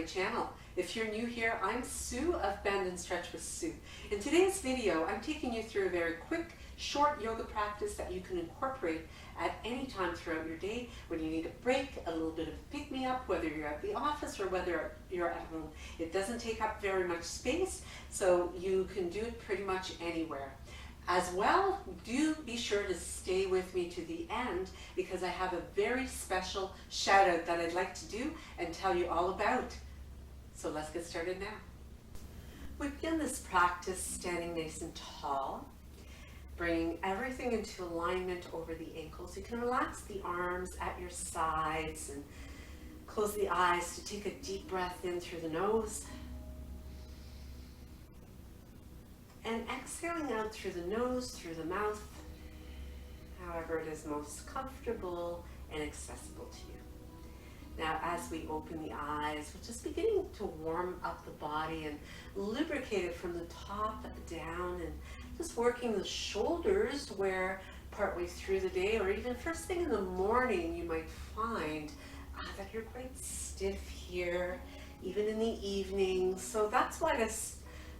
channel. If you're new here, I'm Sue of Bendnstretch with Sue. In today's video, I'm taking you through a very quick, short yoga practice that you can incorporate at any time throughout your day when you need a break, a little bit of pick-me-up, whether you're at the office or whether you're at home. It doesn't take up very much space, so you can do it pretty much anywhere. As well, do be sure to stay with me to the end because I have a very special shout out that I'd like to do and tell you all about. So let's get started now. We begin this practice standing nice and tall, bringing everything into alignment over the ankles. You can relax the arms at your sides and close the eyes to take a deep breath in through the nose. And exhaling out through the nose, through the mouth, however it is most comfortable and accessible to you. Now, as we open the eyes, we're just beginning to warm up the body and lubricate it from the top down and just working the shoulders where partway through the day or even first thing in the morning you might find that you're quite stiff here, even in the evening. So that's why this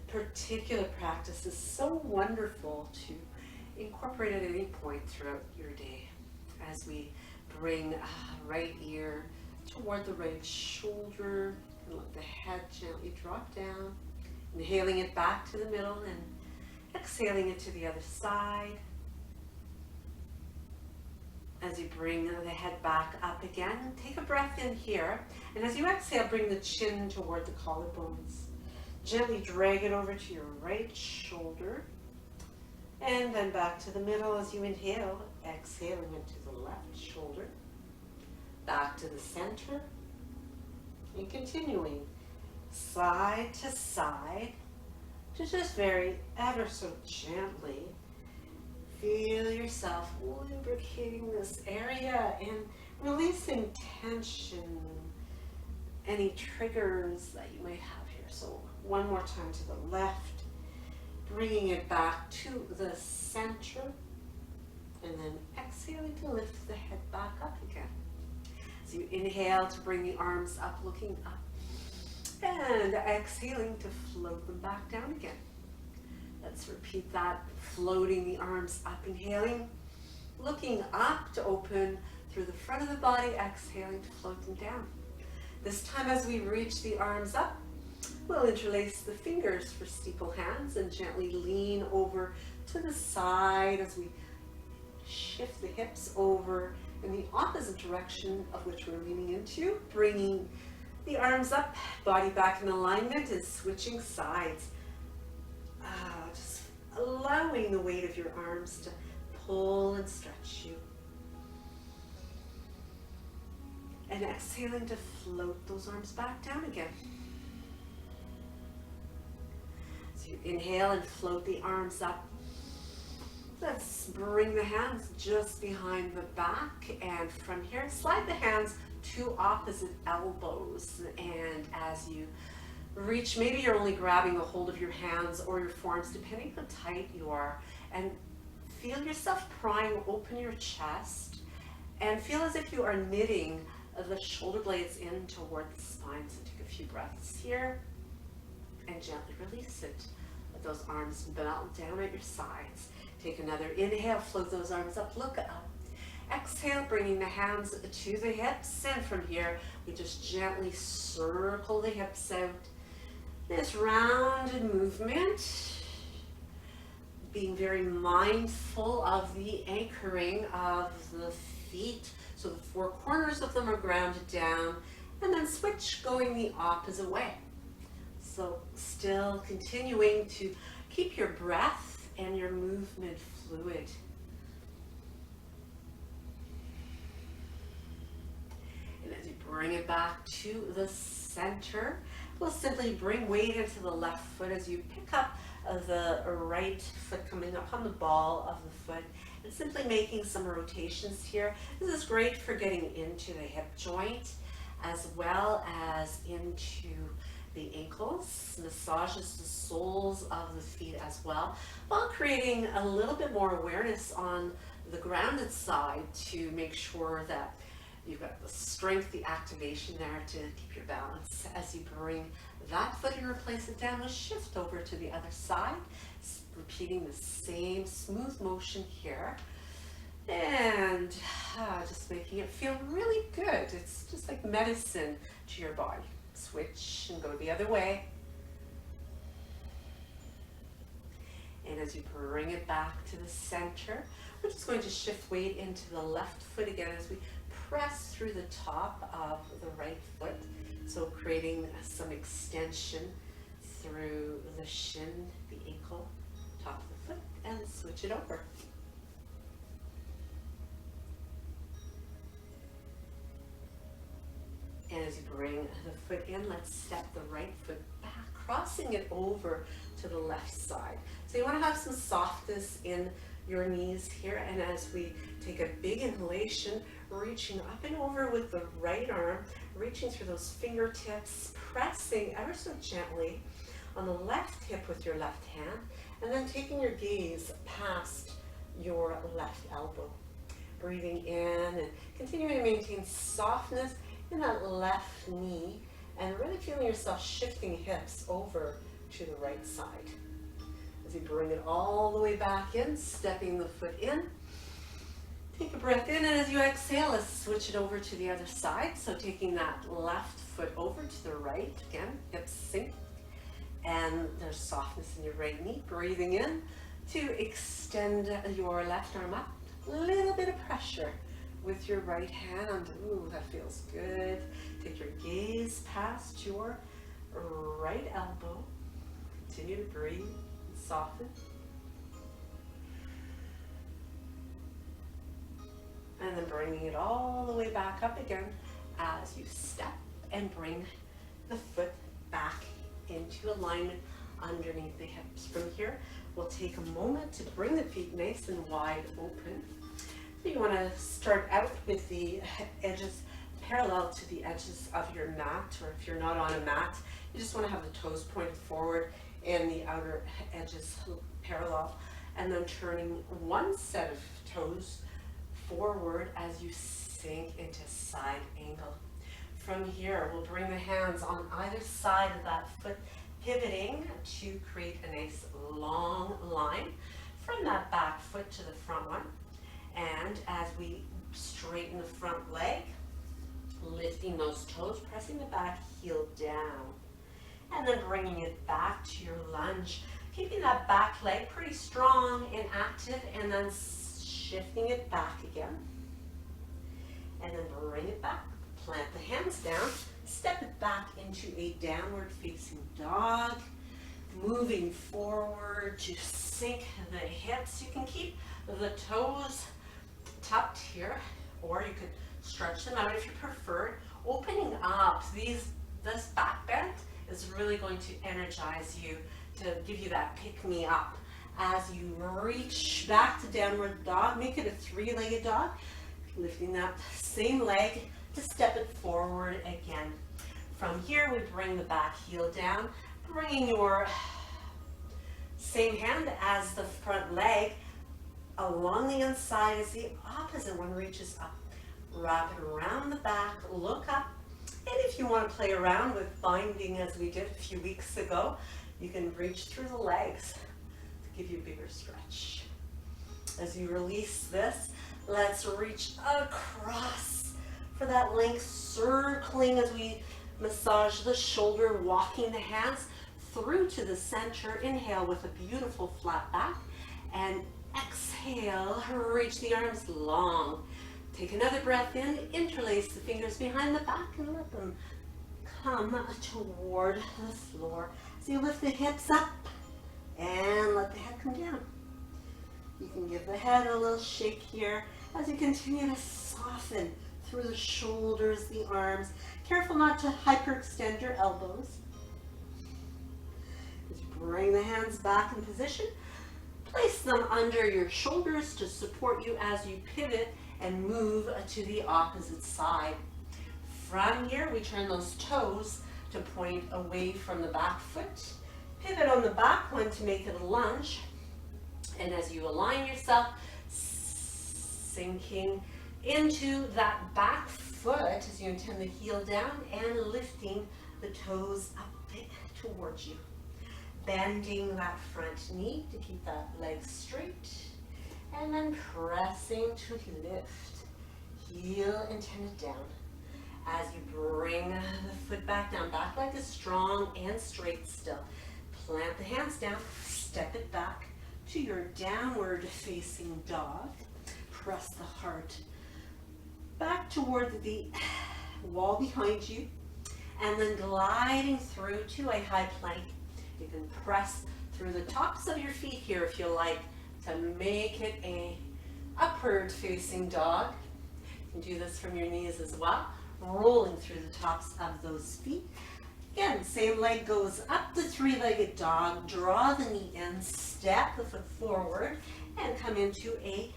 particular practice is so wonderful to incorporate at any point throughout your day as we bring right ear toward the right shoulder and let the head gently drop down, inhaling it back to the middle and exhaling it to the other side. As you bring the head back up again, take a breath in here, and as you exhale, bring the chin toward the collarbones. Gently drag it over to your right shoulder and then back to the middle as you inhale, exhaling into the left shoulder, back to the center, and continuing side to side to just very ever so gently feel yourself lubricating this area and releasing tension, any triggers that you might have here. So one more time to the left, bringing it back to the center, and then exhaling to lift the head back up again. So you inhale to bring the arms up, looking up, and exhaling to float them back down again. Let's repeat that, floating the arms up, inhaling, looking up to open through the front of the body, exhaling to float them down. This time as we reach the arms up, we'll interlace the fingers for steeple hands and gently lean over to the side as we shift the hips over in the opposite direction of which we're leaning into, bringing the arms up, body back in alignment and switching sides. Just allowing the weight of your arms to pull and stretch you. And exhaling to float those arms back down again. So you inhale and float the arms up. Let's bring the hands just behind the back, and from here, slide the hands to opposite elbows. And as you reach, maybe you're only grabbing a hold of your hands or your forearms, depending how tight you are, and feel yourself prying open your chest and feel as if you are knitting the shoulder blades in toward the spine. So take a few breaths here and gently release it. Let those arms melt down at your sides. Take another inhale, float those arms up, look up. Exhale, bringing the hands to the hips, and from here, we just gently circle the hips out. This rounded movement, being very mindful of the anchoring of the feet, so the four corners of them are grounded down, and then switch going the opposite way. So still continuing to keep your breath and your movement fluid. And as you bring it back to the center, we'll simply bring weight into the left foot as you pick up the right foot coming up on the ball of the foot and simply making some rotations here. This is great for getting into the hip joint as well as into the ankles, massages the soles of the feet as well, while creating a little bit more awareness on the grounded side to make sure that You've got the strength, the activation there to keep your balance. As you bring that foot and replace it down, we'll shift over to the other side, repeating the same smooth motion here. And just making it feel really good. It's just like medicine to your body. Switch and go the other way. And as you bring it back to the center, we're just going to shift weight into the left foot again as we press through the top of the right foot. So creating some extension through the shin, the ankle, top of the foot, and switch it over. And as you bring the foot in, let's step the right foot back, crossing it over to the left side. So you want to have some softness in your knees here, and as we take a big inhalation, reaching up and over with the right arm, reaching through those fingertips, pressing ever so gently on the left hip with your left hand, and then taking your gaze past your left elbow. Breathing in and continuing to maintain softness in that left knee, and really feeling yourself shifting hips over to the right side. As you bring it all the way back in, stepping the foot in, take a breath in, and as you exhale, let's switch it over to the other side. So taking that left foot over to the right, again, hips sink, and there's softness in your right knee. Breathing in to extend your left arm up, a little bit of pressure with your right hand. Ooh, that feels good. Take your gaze past your right elbow. Continue to breathe and soften. And then bringing it all the way back up again as you step and bring the foot back into alignment underneath the hips. From here, we'll take a moment to bring the feet nice and wide open. So you want to start out with the edges parallel to the edges of your mat, or if you're not on a mat, you just want to have the toes pointed forward and the outer edges parallel, and then turning one set of toes forward as you sink into side angle. From here, we'll bring the hands on either side of that foot, pivoting to create a nice long line from that back foot to the front one. And as we straighten the front leg, lifting those toes, pressing the back heel down, and then bringing it back to your lunge, keeping that back leg pretty strong and active, and then shifting it back again, and then bring it back, plant the hands down, step it back into a downward facing dog, moving forward to sink the hips. You can keep the toes tucked here, or you could stretch them out if you prefer. Opening up this back bend is really going to energize you, to give you that pick-me-up. As you reach back to downward dog, make it a three-legged dog, lifting that same leg to step it forward again. From here, we bring the back heel down, bringing your same hand as the front leg along the inside as the opposite one reaches up. Wrap it around the back, look up, and if you want to play around with binding as we did a few weeks ago, you can reach through the legs to give you a bigger stretch. As you release this, let's reach across for that length, circling as we massage the shoulder, walking the hands through to the center. Inhale with a beautiful flat back, and exhale, reach the arms long. Take another breath in, interlace the fingers behind the back and let them come toward the floor. So you lift the hips up and let the head come down. You can give the head a little shake here as you continue to soften through the shoulders, the arms. Careful not to hyperextend your elbows. As you bring the hands back in position, place them under your shoulders to support you as you pivot and move to the opposite side. From here, we turn those toes to point away from the back foot. Pivot on the back one to make it a lunge. And as you align yourself, sinking into that back foot as you intend the heel down and lifting the toes up towards you. Bending that front knee to keep that leg straight, and then pressing to lift. Heel intended down. As you bring the foot back down, back leg is strong and straight still. Plant the hands down, step it back to your downward facing dog. Press the heart back toward the wall behind you, and then gliding through to a high plank. You can press through the tops of your feet here if you like to make it a upward facing dog. You can do this from your knees as well, rolling through the tops of those feet. Again, same leg goes up the three-legged dog, draw the knee in, step the foot forward, and come into a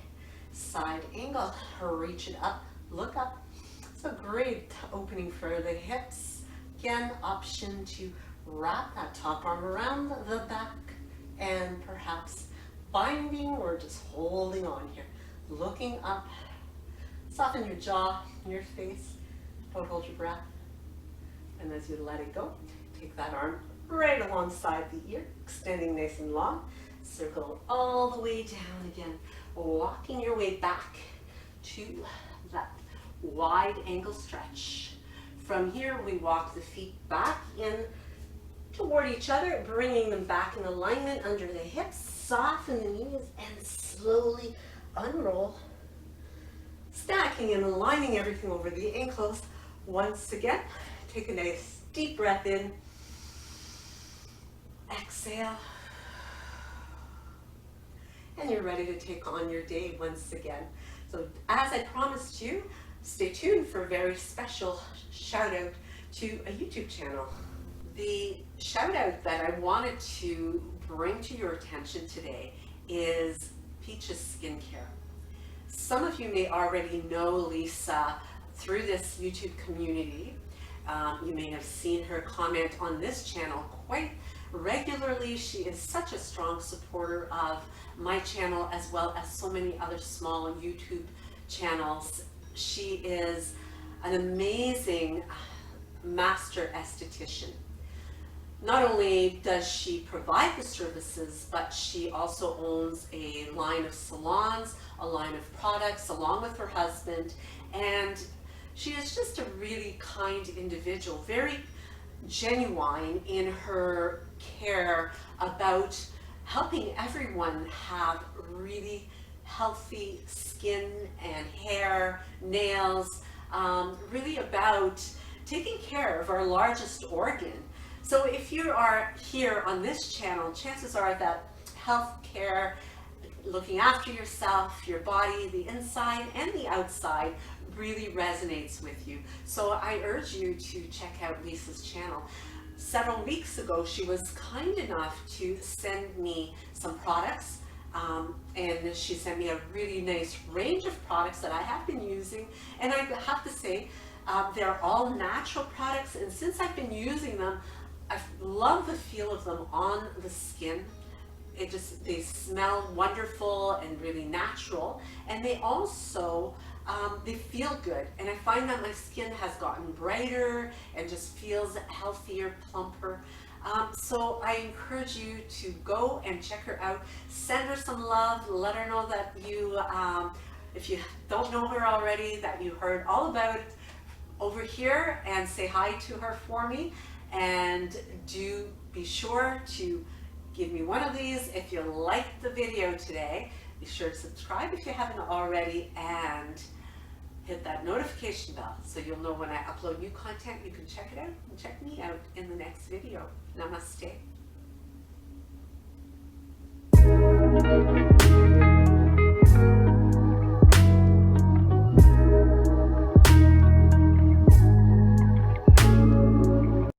side angle. Reach it up, look up. So great opening for the hips. Again, option to wrap that top arm around the back and perhaps binding or just holding on here. Looking up, soften your jaw, your face. Don't hold your breath. And as you let it go, take that arm right alongside the ear, extending nice and long. Circle all the way down again, walking your way back to that wide ankle stretch. From here, we walk the feet back in toward each other, bringing them back in alignment under the hips. Soften the knees and slowly unroll. Stacking and aligning everything over the ankles. Once again, take a nice deep breath in. Exhale. And you're ready to take on your day once again. So as I promised you, stay tuned for a very special shout out to a YouTube channel. The shout out that I wanted to bring to your attention today is Peach's Skincare. Some of you may already know Lisa through this YouTube community. You may have seen her comment on this channel quite regularly. She is such a strong supporter of my channel as well as so many other small YouTube channels. She is an amazing master esthetician. Not only does she provide the services, but she also owns a line of salons, a line of products, along with her husband. And she is just a really kind individual, very genuine in her care about helping everyone have really healthy skin and hair, nails, really about taking care of our largest organ. So if you are here on this channel, chances are that health care, looking after yourself, your body, the inside and the outside really resonates with you. So I urge you to check out Lisa's channel. Several weeks ago, she was kind enough to send me some products, and she sent me a really nice range of products that I have been using. And I have to say, they're all natural products, and since I've been using them, I love the feel of them on the skin. They smell wonderful and really natural, and they also they feel good, and I find that my skin has gotten brighter and just feels healthier, plumper. So I encourage you to go and check her out. Send her some love. Let her know that you, if you don't know her already, that you heard all about it over here, and say hi to her for me. And do be sure to give me one of these if you liked the video today. Be sure to subscribe if you haven't already, and hit that notification bell so you'll know when I upload new content. You can check it out and check me out in the next video. Namaste.